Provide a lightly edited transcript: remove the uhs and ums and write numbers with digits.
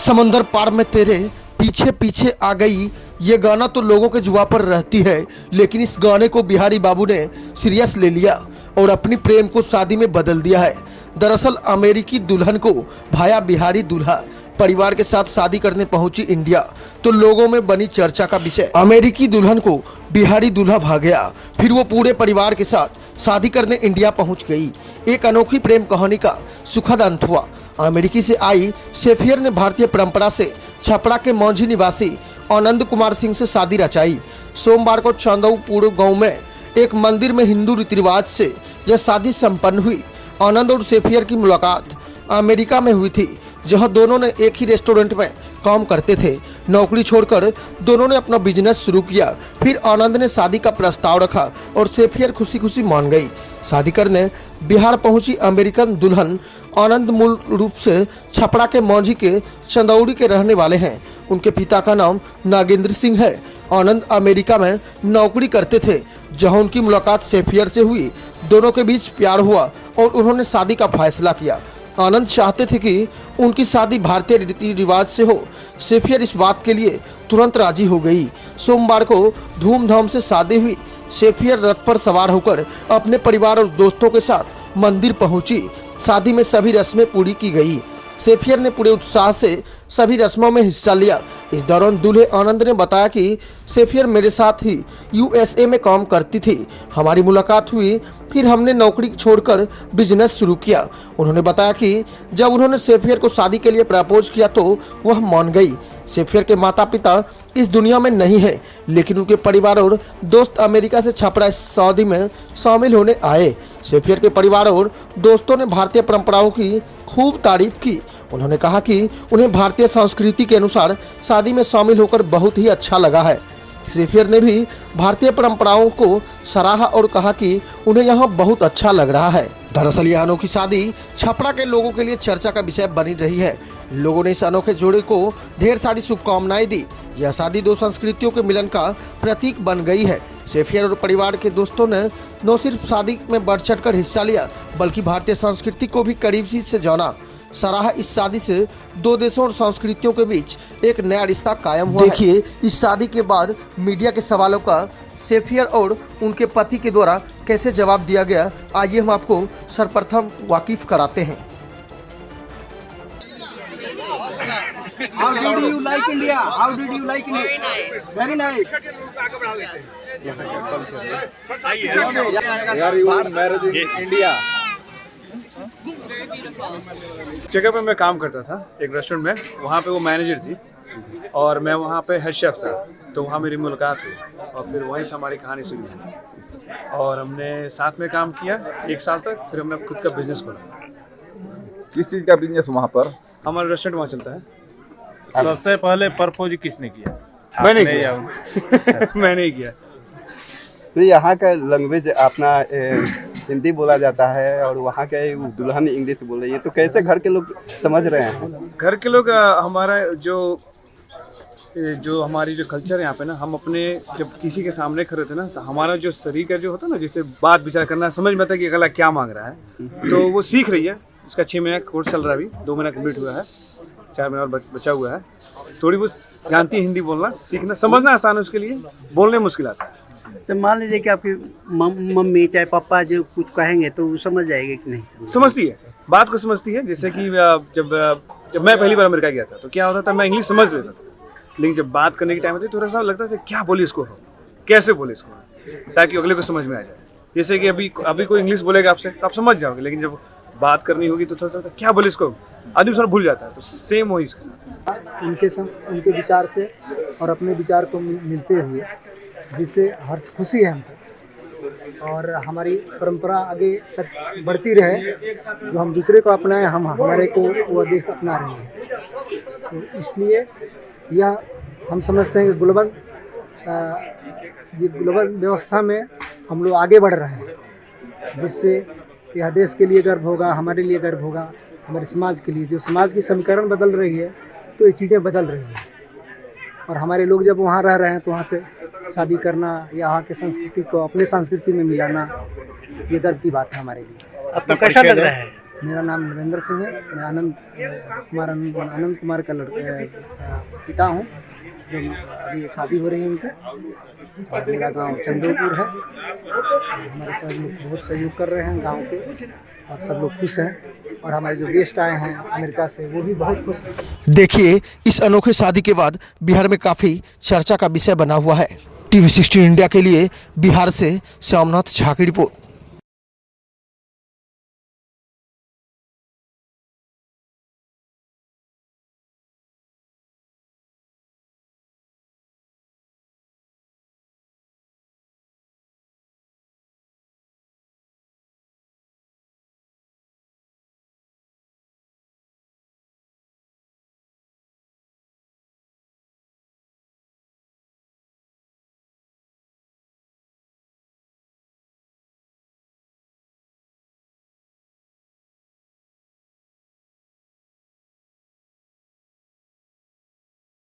समंदर पार में तेरे पीछे पीछे आ गई, ये गाना तो लोगों के जुबान पर रहती है, लेकिन इस गाने को बिहारी बाबू ने सीरियस ले लिया और अपनी प्रेम को शादी में बदल दिया है। दरअसल अमेरिकी दुल्हन को भाया बिहारी दूल्हा परिवार के साथ शादी करने पहुंची इंडिया, तो लोगों में बनी चर्चा का विषय। अमेरिकी दुल्हन को बिहारी दूल्हा भाग गया, फिर वो पूरे परिवार के साथ शादी करने इंडिया पहुंच गई। एक अनोखी प्रेम कहानी का सुखद अंत हुआ। अमेरिकी से आई शेफियर ने भारतीय परंपरा से छपरा के मौंझी निवासी आनंद कुमार सिंह से शादी रचाई। सोमवार को चंदौपुर गांव में एक मंदिर में हिंदू रीति रिवाज से यह शादी संपन्न हुई। आनंद और शेफियर की मुलाकात अमेरिका में हुई थी, जहां दोनों ने एक ही रेस्टोरेंट में काम करते थे। नौकरी छोड़कर दोनों ने अपना बिजनेस शुरू किया। फिर आनंद ने शादी का प्रस्ताव रखा और शेफियर खुशी खुशी मान गई। शादी करने बिहार पहुंची अमेरिकन दुल्हन आनंद मूल रूप से छपरा के मौंझी के चंदौड़ी के रहने वाले हैं। उनके पिता का नाम नागेंद्र सिंह है। आनंद अमेरिका में नौकरी करते थे, जहां उनकी मुलाकात शेफियर से हुई। दोनों के बीच प्यार हुआ और उन्होंने शादी का फैसला किया। आनंद चाहते थे कि उनकी शादी भारतीय रीति रिवाज से हो। शेफियर इस बात के लिए तुरंत राजी हो गई। सोमवार को धूमधाम से शादी हुई। शेफियर रथ पर सवार होकर अपने परिवार और दोस्तों के साथ मंदिर पहुंची। शादी में सभी रस्में पूरी की गई। शेफियर ने पूरे उत्साह से सभी रस्मों में हिस्सा लिया। इस दौरान दूल्हे आनंद ने बताया कि शेफियर मेरे साथ ही यूएसए में काम करती थी। हमारी मुलाकात हुई, फिर हमने नौकरी छोड़कर बिजनेस शुरू किया। उन्होंने बताया कि जब उन्होंने शेफियर को शादी के लिए प्रपोज किया तो वह मान गई। शेफियर के माता पिता इस दुनिया में नहीं है, लेकिन उनके परिवार और दोस्त अमेरिका से छपरा इस शादी में शामिल होने आए। शेफियर के परिवार और दोस्तों ने भारतीय परंपराओं की खूब तारीफ की। उन्होंने कहा कि उन्हें भारतीय संस्कृति के अनुसार शादी में शामिल होकर बहुत ही अच्छा लगा है। शेफियर ने भी भारतीय परंपराओं को सराहा और कहा कि उन्हें यहाँ बहुत अच्छा लग रहा है। दरअसल यह अनोखी शादी छपरा के लोगों के लिए चर्चा का विषय बनी रही है। लोगों ने इस अनोखे जोड़े को ढेर सारी शुभकामनाएं दी। यह शादी दो संस्कृतियों के मिलन का प्रतीक बन गई है। शेफियर और परिवार के दोस्तों ने न सिर्फ शादी में बढ़ चढ़कर हिस्सा लिया, बल्कि भारतीय संस्कृति को भी करीब से जाना। सराहा इस शादी से दो देशों और संस्कृतियों के बीच एक नया रिश्ता कायम हुआ। देखिए इस शादी के बाद मीडिया के सवालों का शेफियर और उनके पति के द्वारा कैसे जवाब दिया गया। आइए हम आपको सर्वप्रथम वाकिफ कराते हैं। How did you like India? How did you like India? Very nice. Very nice. Are you married in India? It's very beautiful. जगह पे मैं काम करता था एक रेस्टोरेंट में, वहाँ पे वो मैनेजर थी और मैं वहाँ पे हेड शेफ था। तो वहाँ मेरी मुलाकात हुई और फिर वहीं से हमारी कहानी शुरू हुई और हमने साथ में काम किया 1 साल तक। फिर हमने खुद का बिजनेस खोला। किस चीज़ का बिजनेस वहाँ पर? हमारा रेस्टोरेंट वहाँ चलता है। सबसे पहले प्रपोज किसने किया? मैंने किया। मैंने किया। तो यहाँ का लैंग्वेज अपना हिंदी बोला जाता है और वहाँ के दुल्हन इंग्लिश बोल रही है, तो कैसे घर के लोग समझ रहे हैं? घर के लोग हमारा जो हमारी जो कल्चर है यहाँ पे ना, हम अपने जब किसी के सामने खड़े थे ना, तो हमारा जो शरीर का जो होता है ना, जैसे बात विचार करना, समझ में आता है कि अगला क्या मांग रहा है। तो वो सीख रही है। उसका 6 महीने का कोर्स चल रहा है, अभी 2 महीना कम्प्लीट हुआ है, 4 महीना और बचा हुआ है। थोड़ी बहुत जानती है हिंदी बोलना, सीखना, समझना आसान है उसके लिए, बोलने मुश्किल आता है। तो मान लीजिए कि आपकी मम्मी चाहे पापा जो कुछ कहेंगे तो वो समझ जाएगी कि नहीं? समझती है, बात को समझती है। जैसे कि जब मैं पहली बार अमेरिका गया था तो क्या होता था, मैं इंग्लिश समझ लेता था, लेकिन जब बात करने की टाइम होती थोड़ा सा लगता था क्या बोले इसको, कैसे बोले इसको, ताकि अगले को समझ में आ जाए। जैसे कि अभी कोई इंग्लिश बोलेगा आपसे तो आप समझ जाओगे, लेकिन जब बात करनी होगी तो थोड़ा सा क्या बोले इसको, आदमी थोड़ा भूल जाता है। तो सेम वही इसके साथ। उनके विचार से और अपने विचार को मिलते हुए, जिससे हर खुशी है हमको और हमारी परंपरा आगे तक बढ़ती रहे। जो हम दूसरे को अपनाएं, हम हमारे को वो देश अपना रहे हैं। तो इसलिए यह हम समझते हैं कि ग्लोबल व्यवस्था में हम लोग आगे बढ़ रहे हैं, जिससे यह देश के लिए गर्व होगा, हमारे लिए गर्व होगा, हमारे समाज के लिए। जो समाज की समीकरण बदल रही है तो ये चीज़ें बदल रही हैं और हमारे लोग जब वहाँ रह रहे हैं तो वहाँ से शादी करना या वहाँ के संस्कृति को अपने संस्कृति में मिलाना, ये गर्व की बात है हमारे लिए। आपको कैसा लग रहा है? मेरा नाम नरेंद्र सिंह है। मैं आनंद कुमार का पिता हूँ, जो अभी शादी हो रही है उनकी। और मेरा गांव चंद्रपुर है। हमारे साथ लोग बहुत सहयोग कर रहे हैं गांव के, और सब लोग खुश हैं। और हमारे जो गेस्ट आए हैं अमेरिका से, वो भी बहुत खुश हैं। देखिए, इस अनोखे शादी के बाद बिहार में काफ़ी चर्चा का विषय बना हुआ है। TV16 इंडिया के लिए बिहार से श्यामनाथ झा की रिपोर्ट।